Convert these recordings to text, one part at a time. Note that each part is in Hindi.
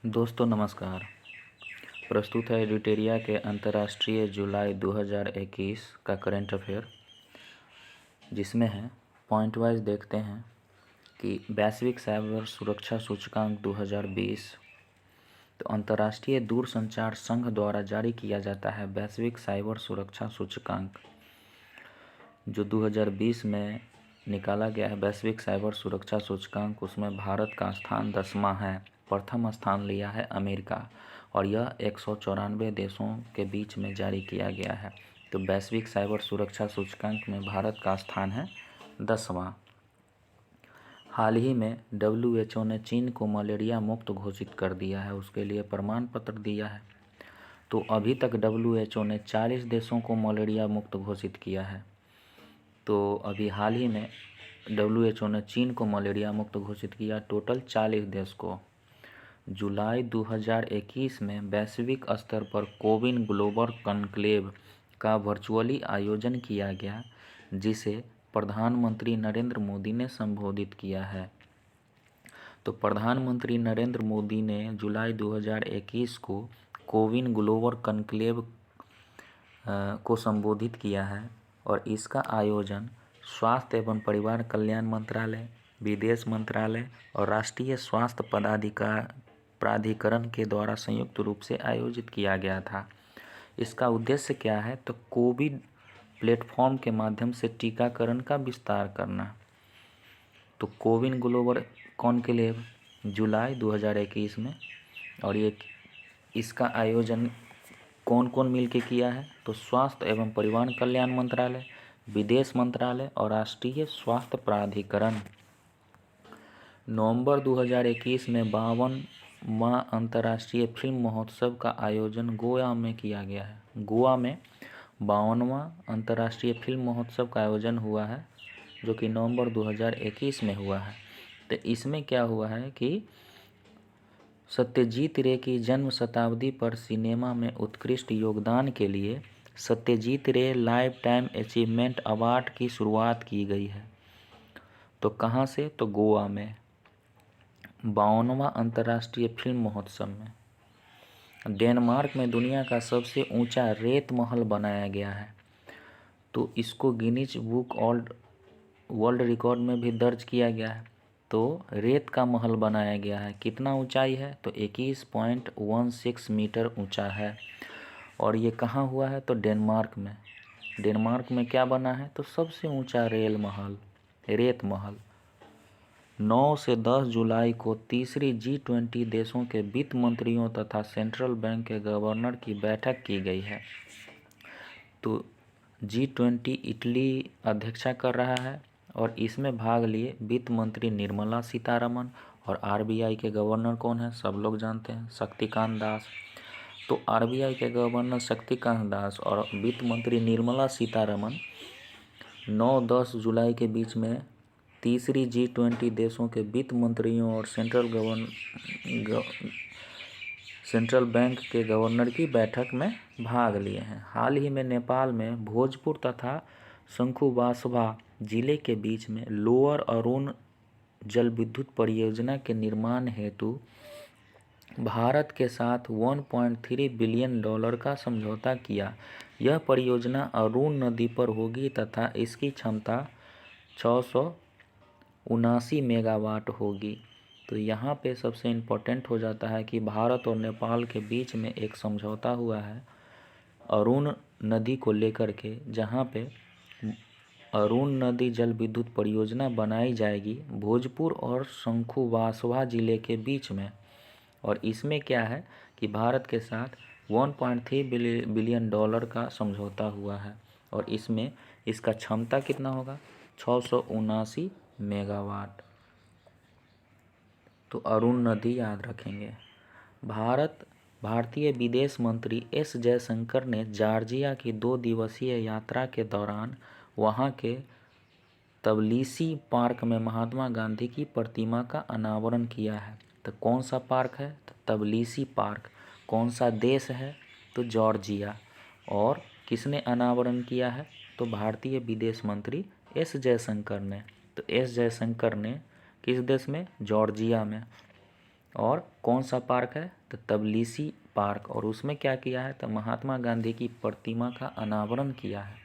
दोस्तों नमस्कार। प्रस्तुत है एडिटेरिया के अंतर्राष्ट्रीय जुलाई 2021 का करंट अफेयर, जिसमें है पॉइंट वाइज देखते हैं कि वैश्विक साइबर सुरक्षा सूचकांक 2020। तो अंतर्राष्ट्रीय दूरसंचार संघ द्वारा जारी किया जाता है वैश्विक साइबर सुरक्षा सूचकांक, जो 2020 में निकाला गया है। वैश्विक साइबर सुरक्षा सूचकांक, उसमें भारत का स्थान 10वां है। प्रथम स्थान लिया है अमेरिका, और यह 194 देशों के बीच में जारी किया गया है। तो वैश्विक साइबर सुरक्षा सूचकांक में भारत का स्थान है 10वां। हाल ही में WHO ने चीन को मलेरिया मुक्त घोषित कर दिया है, उसके लिए प्रमाण पत्र दिया है। तो अभी तक WHO ने 40 देशों को मलेरिया मुक्त घोषित किया है। तो अभी हाल ही में WHO ने चीन को मलेरिया मुक्त घोषित किया, टोटल 40 देश को। जुलाई 2021 में वैश्विक स्तर पर कोविन ग्लोबल कॉन्क्लेव का वर्चुअली आयोजन किया गया, जिसे प्रधानमंत्री नरेंद्र मोदी ने संबोधित किया है। तो प्रधानमंत्री नरेंद्र मोदी ने जुलाई 2021 को कोविन ग्लोबल कॉन्क्लेव को संबोधित किया है, और इसका आयोजन स्वास्थ्य एवं परिवार कल्याण मंत्रालय, विदेश मंत्रालय और राष्ट्रीय स्वास्थ्य प्राधिकरण के द्वारा संयुक्त रूप से आयोजित किया गया था। इसका उद्देश्य क्या है? तो कोविड प्लेटफॉर्म के माध्यम से टीकाकरण का विस्तार करना। तो कोविन ग्लोबल कॉन्क्लेव जुलाई 2021 में, और ये इसका आयोजन कौन कौन मिलके किया है? तो स्वास्थ्य एवं परिवार कल्याण मंत्रालय, विदेश मंत्रालय और राष्ट्रीय स्वास्थ्य प्राधिकरण। नवंबर 2021 में 52वां अंतर्राष्ट्रीय फिल्म महोत्सव का आयोजन गोवा में किया गया है। गोवा में 52वां अंतर्राष्ट्रीय फिल्म महोत्सव का आयोजन हुआ है, जो कि नवंबर 2021 में हुआ है। तो इसमें क्या हुआ है कि सत्यजीत रे की जन्म शताब्दी पर सिनेमा में उत्कृष्ट योगदान के लिए सत्यजीत रे लाइफ टाइम अचीवमेंट अवार्ड की शुरुआत की गई है। तो कहाँ से? तो गोवा में 52वां अंतर्राष्ट्रीय फिल्म महोत्सव में। डेनमार्क में दुनिया का सबसे ऊंचा रेत महल बनाया गया है। तो इसको गिनीज बुक वर्ल्ड रिकॉर्ड में भी दर्ज किया गया है। तो रेत का महल बनाया गया है। कितना ऊंचाई है? तो 21.16 मीटर ऊंचा है। और ये कहाँ हुआ है? तो डेनमार्क में। डेनमार्क में क्या बना है? तो सबसे ऊंचा रेत महल। 9 से 10 जुलाई को तीसरी G20 देशों के वित्त मंत्रियों तथा सेंट्रल बैंक के गवर्नर की बैठक की गई है। तो G20 इटली अध्यक्षता कर रहा है, और इसमें भाग लिए वित्त मंत्री निर्मला सीतारमण, और RBI के गवर्नर कौन है? सब लोग जानते हैं, शक्तिकांत दास। तो RBI के गवर्नर शक्तिकांत दास और वित्त मंत्री निर्मला सीतारमण 9-10 जुलाई के बीच में तीसरी G20 देशों के वित्त मंत्रियों और सेंट्रल बैंक के गवर्नर की बैठक में भाग लिए हैं। हाल ही में नेपाल में भोजपुर तथा शंखुवासभा जिले के बीच में लोअर अरुण जल विद्युत परियोजना के निर्माण हेतु भारत के साथ $1.3 बिलियन का समझौता किया। यह परियोजना अरुण नदी पर होगी तथा इसकी क्षमता 679 मेगावाट होगी। तो यहाँ पे सबसे इम्पोर्टेंट हो जाता है कि भारत और नेपाल के बीच में एक समझौता हुआ है अरुण नदी को लेकर के, जहाँ पे अरुण नदी जल विद्युत परियोजना बनाई जाएगी भोजपुर और शंखुवासभा जिले के बीच में। और इसमें क्या है कि भारत के साथ $1.3 बिलियन का समझौता हुआ है, और इसमें इसका क्षमता कितना होगा? 679 मेगावाट। तो अरुण नदी याद रखेंगे। भारतीय विदेश मंत्री S जयशंकर ने जॉर्जिया की 2 दिवसीय यात्रा के दौरान वहां के तबिलिसी पार्क में महात्मा गांधी की प्रतिमा का अनावरण किया है। तो कौन सा पार्क है? तो तबिलिसी पार्क। कौन सा देश है? तो जॉर्जिया। और किसने अनावरण किया है? तो भारतीय विदेश मंत्री S जयशंकर ने। तो S जयशंकर ने किस देश में? जॉर्जिया में। और कौन सा पार्क है? तो तबिलिसी पार्क। और उसमें क्या किया है? तो महात्मा गांधी की प्रतिमा का अनावरण किया है।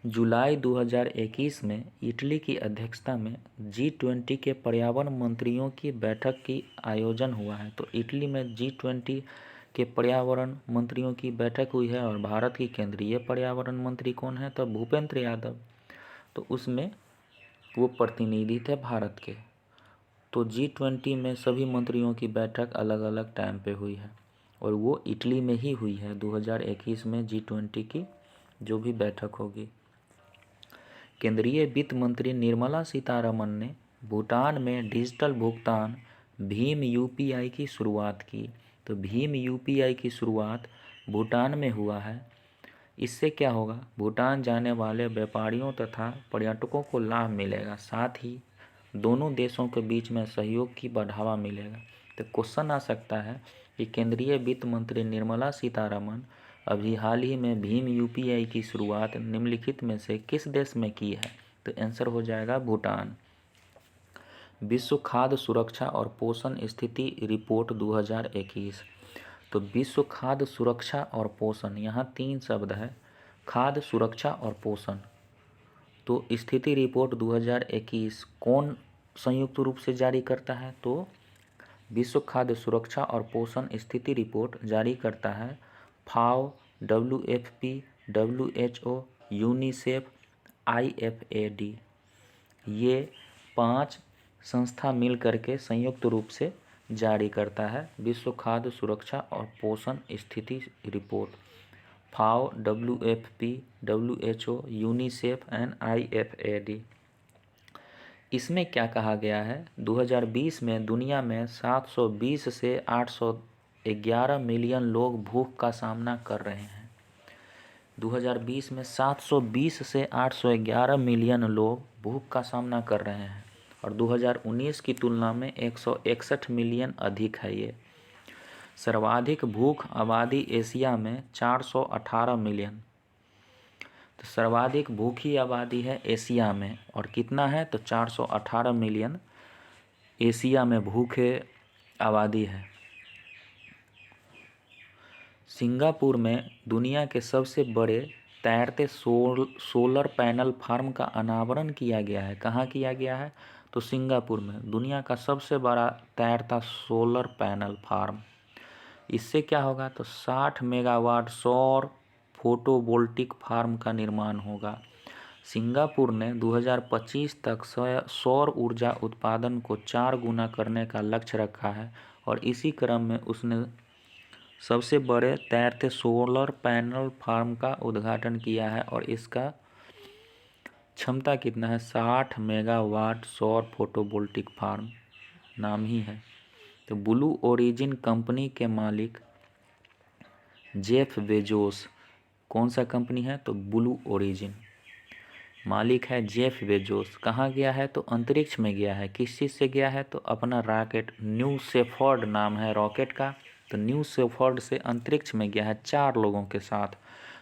जुलाई 2021 में इटली की अध्यक्षता में G20 के पर्यावरण मंत्रियों की बैठक की आयोजन हुआ है। तो इटली में G20 के पर्यावरण मंत्रियों की बैठक हुई है और भारत की केंद्रीय पर्यावरण मंत्री कौन है? तो भूपेंद्र यादव। तो उसमें वो प्रतिनिधि थे भारत के। तो G20 में सभी मंत्रियों की बैठक अलग अलग टाइम पे हुई है और वो इटली में ही हुई है। 2021 में G20 की जो भी बैठक होगी। केंद्रीय वित्त मंत्री निर्मला सीतारमण ने भूटान में डिजिटल भुगतान भीम यूपीआई की शुरुआत की। तो भीम यूपीआई की शुरुआत भूटान में हुआ है। इससे क्या होगा? भूटान जाने वाले व्यापारियों तथा पर्यटकों को लाभ मिलेगा, साथ ही दोनों देशों के बीच में सहयोग की बढ़ावा मिलेगा। तो क्वेश्चन आ सकता है कि केंद्रीय वित्त मंत्री निर्मला सीतारमण अभी हाल ही में भीम यूपीआई की शुरुआत निम्नलिखित में से किस देश में की है? तो आंसर हो जाएगा भूटान। विश्व खाद्य सुरक्षा और पोषण स्थिति रिपोर्ट 2021। तो विश्व खाद्य सुरक्षा और पोषण, यहाँ 3 शब्द है, खाद्य सुरक्षा और पोषण। तो स्थिति रिपोर्ट 2021 कौन संयुक्त रूप से जारी करता है? तो विश्व खाद्य सुरक्षा और पोषण स्थिति रिपोर्ट जारी करता है फाओ, WFP, WHO, यूनिसेफ, IFAD। ये 5 संस्था मिल करके संयुक्त रूप से जारी करता है विश्व खाद्य सुरक्षा और पोषण स्थिति report. FAO, WFP, WHO, UNICEF and IFAD। इसमें क्या कहा गया है? 2020 में दुनिया में 720 से 811 मिलियन लोग भूख का सामना कर रहे हैं। 2020 में 720 से 811 मिलियन लोग भूख का सामना कर रहे हैं और 2019 की तुलना में 161 मिलियन अधिक है। ये सर्वाधिक भूख आबादी एशिया में 418 मिलियन। तो सर्वाधिक भूखी आबादी है एशिया में और कितना है? तो 418 मिलियन एशिया में भूखे आबादी है। सिंगापुर में दुनिया के सबसे बड़े तैरते सोलर पैनल फार्म का अनावरण किया गया है। कहाँ किया गया है? तो सिंगापुर में दुनिया का सबसे बड़ा तैरता सोलर पैनल फार्म। इससे क्या होगा? तो 60 मेगावाट सौर फोटोवोल्टिक फार्म का निर्माण होगा। सिंगापुर ने 2025 तक सौर ऊर्जा उत्पादन को 4 गुना करने का लक्ष्य रखा है और इसी क्रम में उसने सबसे बड़े तैरते सोलर पैनल फार्म का उद्घाटन किया है और इसका क्षमता कितना है? 60 मेगावाट सौर फोटोवोल्टिक फार्म नाम ही है। तो ब्लू ओरिजिन कंपनी के मालिक जेफ बेजोस, कौन सा कंपनी है? तो ब्लू ओरिजिन, मालिक है जेफ बेजोस। कहाँ गया है? तो अंतरिक्ष में गया है। किस चीज़ से गया है? तो अपना रॉकेट, न्यू शेफर्ड नाम है रॉकेट का। तो न्यू शेफर्ड से अंतरिक्ष में गया है 4 लोगों के साथ।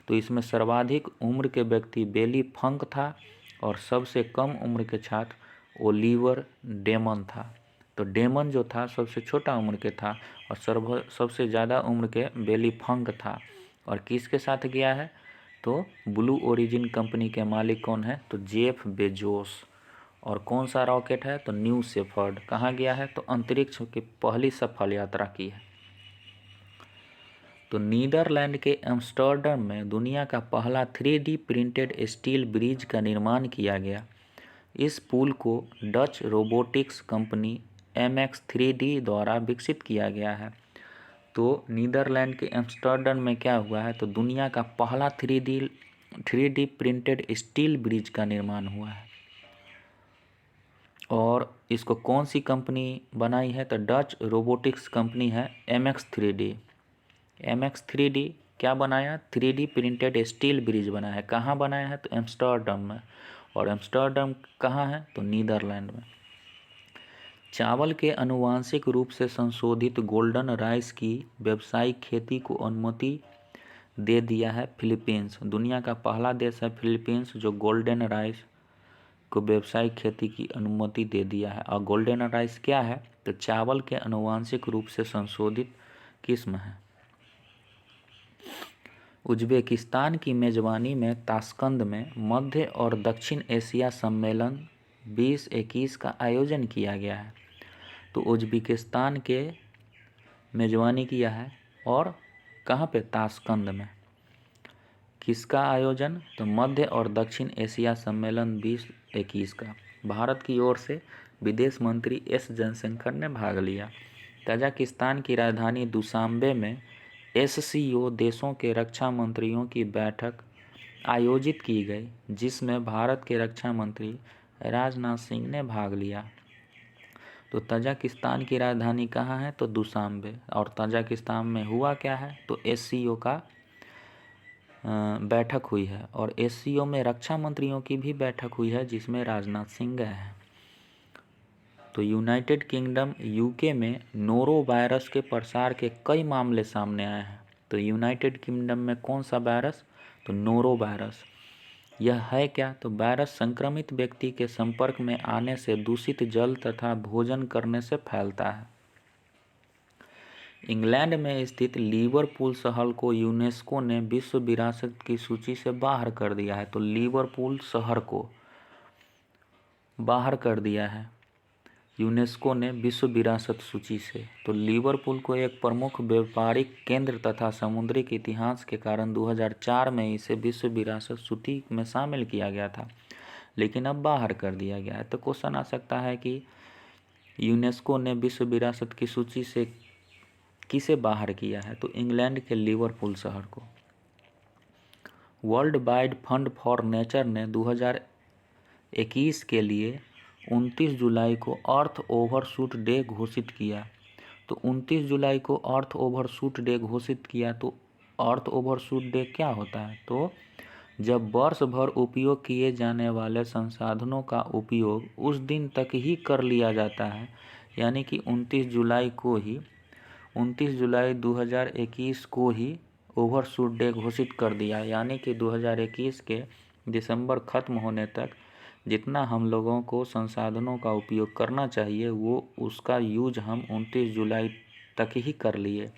तो इसमें सर्वाधिक उम्र के व्यक्ति बेली फंक था और सबसे कम उम्र के छात्र ओलिवर डेमन था। तो डेमन जो था सबसे छोटा उम्र के था और सबसे ज़्यादा उम्र के बेली फंक था। और किसके साथ गया है? तो ब्लू ओरिजिन कंपनी के मालिक कौन है? तो जेफ बेजोस। और कौन सा रॉकेट है? तो न्यू शेफर्ड। कहाँ गया है? तो अंतरिक्ष की पहली सफल यात्रा की है। तो नीदरलैंड के एम्स्टर्डम में दुनिया का पहला 3D प्रिंटेड स्टील ब्रिज का निर्माण किया गया। इस पुल को डच रोबोटिक्स कंपनी MX3D द्वारा विकसित किया गया है। तो नीदरलैंड के एम्स्टर्डम में क्या हुआ है? तो दुनिया का पहला 3D प्रिंटेड स्टील ब्रिज का निर्माण हुआ है और इसको कौन सी कंपनी बनाई है? तो डच रोबोटिक्स कंपनी है MX3D क्या बनाया? 3D प्रिंटेड स्टील ब्रिज बनाया है। कहाँ बनाया है? तो एम्स्टर्डम में। और एम्स्टर्डम कहाँ है? तो नीदरलैंड में। चावल के आनुवांशिक रूप से संशोधित गोल्डन राइस की व्यावसायिक खेती को अनुमति दे दिया है फिलीपींस। दुनिया का पहला देश है फिलीपींस जो गोल्डन राइस को व्यावसायिक खेती की अनुमति दे दिया है। और गोल्डन राइस क्या है? तो चावल के आनुवांशिक रूप से संशोधित किस्म है। उज्बेकिस्तान की मेजबानी में ताशकंद में मध्य और दक्षिण एशिया सम्मेलन 2021 का आयोजन किया गया है। तो उज्बेकिस्तान के मेजबानी किया है और कहाँ पे? ताशकंद में। किसका आयोजन? तो मध्य और दक्षिण एशिया सम्मेलन 2021 का। भारत की ओर से विदेश मंत्री एस जयशंकर ने भाग लिया। तजाकिस्तान की राजधानी दुशांबे में एससीओ देशों के रक्षा मंत्रियों की बैठक आयोजित की गई, जिसमें भारत के रक्षा मंत्री राजनाथ सिंह ने भाग लिया। तो तजाकिस्तान की राजधानी कहाँ है? तो दुशांबे। और तजाकिस्तान में हुआ क्या है? तो एससीओ का बैठक हुई है और एससीओ में रक्षा मंत्रियों की भी बैठक हुई है, जिसमें राजनाथ सिंह गए हैं। तो यूनाइटेड किंगडम यूके में नोरो वायरस के प्रसार के कई मामले सामने आए हैं। तो यूनाइटेड किंगडम में कौन सा वायरस? तो नोरो वायरस। यह है क्या? तो वायरस संक्रमित व्यक्ति के संपर्क में आने से दूषित जल तथा भोजन करने से फैलता है। इंग्लैंड में स्थित लिवरपूल शहर को यूनेस्को ने विश्व विरासत की सूची से बाहर कर दिया है। तो लिवरपूल शहर को बाहर कर दिया है यूनेस्को ने विश्व विरासत सूची से। तो लिवरपूल को एक प्रमुख व्यापारिक केंद्र तथा समुद्री इतिहास के कारण 2004 में इसे विश्व विरासत सूची में शामिल किया गया था, लेकिन अब बाहर कर दिया गया है। तो क्वेश्चन आ सकता है कि यूनेस्को ने विश्व विरासत की सूची से किसे बाहर किया है? तो इंग्लैंड के लिवरपूल शहर को। World wide fund for nature ने 2021 के लिए 29 जुलाई को अर्थ ओवरशूट डे घोषित किया। तो 29 जुलाई को अर्थ ओवरशूट डे घोषित किया। तो अर्थ ओवरशूट डे क्या होता है? तो जब वर्ष भर उपयोग किए जाने वाले संसाधनों का उपयोग उस दिन तक ही कर लिया जाता है, यानी कि 29 जुलाई 2021 को ही ओवरशूट डे घोषित कर दिया। यानी कि 2021 के दिसंबर खत्म होने तक जितना हम लोगों को संसाधनों का उपयोग करना चाहिए वो उसका यूज हम 29 जुलाई तक ही कर लिए।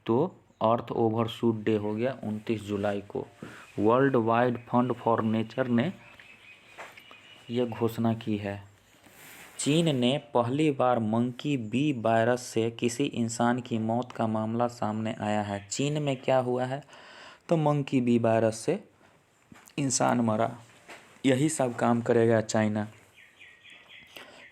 तो अर्थ ओवरशूट डे हो गया 29 जुलाई को। World wide fund for nature ने यह घोषणा की है। चीन ने पहली बार मंकी बी वायरस से किसी इंसान की मौत का मामला सामने आया है। चीन में क्या हुआ है? तो मंकी बी वायरस से इंसान मरा। यही सब काम करेगा चाइना।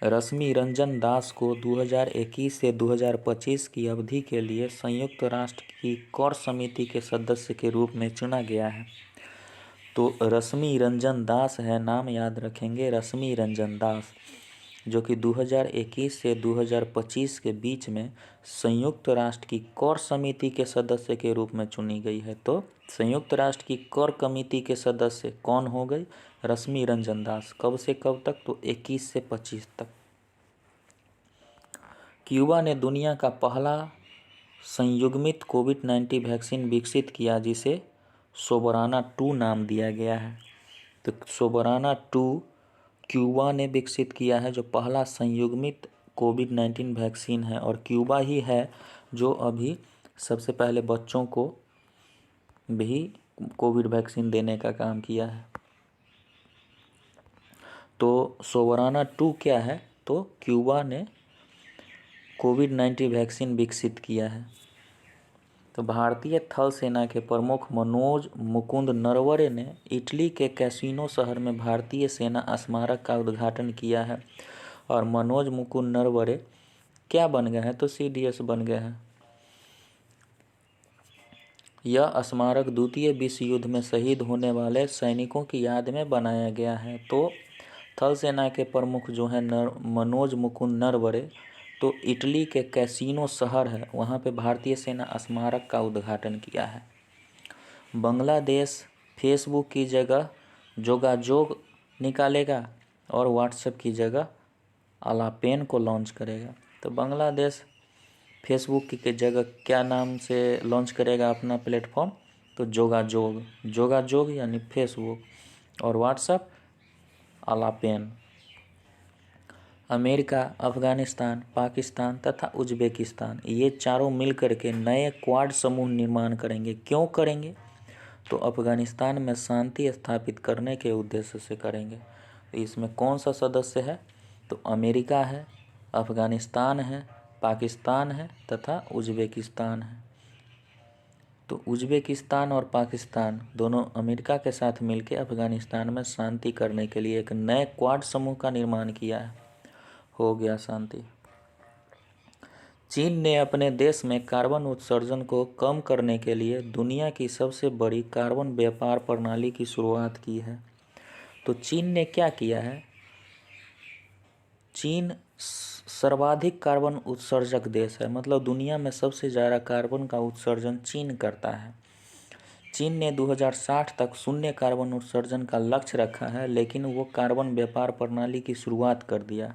रश्मि रंजन दास को 2021 से 2025 की अवधि के लिए संयुक्त राष्ट्र की कोर समिति के सदस्य के रूप में चुना गया है। तो रश्मि रंजन दास है, नाम याद रखेंगे, रश्मि रंजन दास, जो कि 2021 से 2025 के बीच में संयुक्त राष्ट्र की कोर समिति के सदस्य के रूप में चुनी गई है। तो संयुक्त राष्ट्र की कोर कमेटी के सदस्य कौन हो गई? रश्मि रंजन दास। कब से कब तक? तो 21 से 25 तक। क्यूबा ने दुनिया का पहला संयुग्मित कोविड-19 वैक्सीन विकसित किया, जिसे सोबराना 2 नाम दिया गया है। तो सोबराना 2 क्यूबा ने विकसित किया है, जो पहला संयुग्मित कोविड-19 वैक्सीन है। और क्यूबा ही है जो अभी सबसे पहले बच्चों को भी कोविड वैक्सीन देने का काम किया है। तो सोबराना 2 क्या है? तो क्यूबा ने कोविड-19 वैक्सीन विकसित किया है। तो भारतीय थल सेना के प्रमुख मनोज मुकुंद नरवणे ने इटली के कैसीनो शहर में भारतीय सेना स्मारक का उद्घाटन किया है। और मनोज मुकुंद नरवणे क्या बन गए हैं? तो सीडीएस बन गए हैं। यह स्मारक द्वितीय विश्व युद्ध में शहीद होने वाले सैनिकों की याद में बनाया गया है। तो थल सेना के प्रमुख जो हैं मनोज मुकुंद नरवणे, तो इटली के कैसीनो शहर है वहाँ पे भारतीय सेना स्मारक का उद्घाटन किया है। बांग्लादेश फेसबुक की जगह जोगाजोग निकालेगा और व्हाट्सएप की जगह अलापेन को लॉन्च करेगा। तो बांग्लादेश फेसबुक की जगह क्या नाम से लॉन्च करेगा अपना प्लेटफॉर्म? तो जोगाजोग यानी फेसबुक। और व्हाट्सएप अलापेन। अमेरिका, अफगानिस्तान, पाकिस्तान तथा उज्बेकिस्तान ये चारों मिलकर के नए क्वाड समूह निर्माण करेंगे। क्यों करेंगे? तो अफगानिस्तान में शांति स्थापित करने के उद्देश्य से करेंगे। तो इसमें कौन सा सदस्य है? तो अमेरिका है, अफगानिस्तान है, पाकिस्तान है तथा उज्बेकिस्तान है। तो उज्बेकिस्तान और पाकिस्तान दोनों अमेरिका के साथ मिलकर अफगानिस्तान में शांति करने के लिए एक नए क्वाड समूह का निर्माण किया है। हो गया शांति। चीन ने अपने देश में कार्बन उत्सर्जन को कम करने के लिए दुनिया की सबसे बड़ी कार्बन व्यापार प्रणाली की शुरुआत की है। तो चीन ने क्या किया है? चीन सर्वाधिक कार्बन उत्सर्जक देश है, मतलब दुनिया में सबसे ज़्यादा कार्बन का उत्सर्जन चीन करता है। चीन ने 2060 तक शून्य कार्बन उत्सर्जन का लक्ष्य रखा है, लेकिन वो कार्बन व्यापार प्रणाली की शुरुआत कर दिया।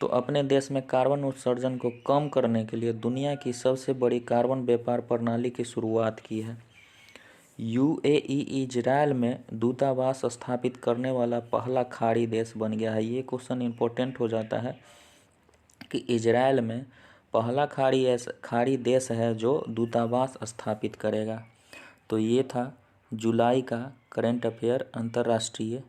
तो अपने देश में कार्बन उत्सर्जन को कम करने के लिए दुनिया की सबसे बड़ी कार्बन व्यापार प्रणाली की शुरुआत की है। यूएई इजराइल में दूतावास स्थापित करने वाला पहला खाड़ी देश बन गया है। ये क्वेश्चन इम्पोर्टेंट हो जाता है कि इजराइल में पहला खाड़ी देश है जो दूतावास स्थापित करेगा। तो ये था जुलाई का करंट अफेयर अंतर्राष्ट्रीय।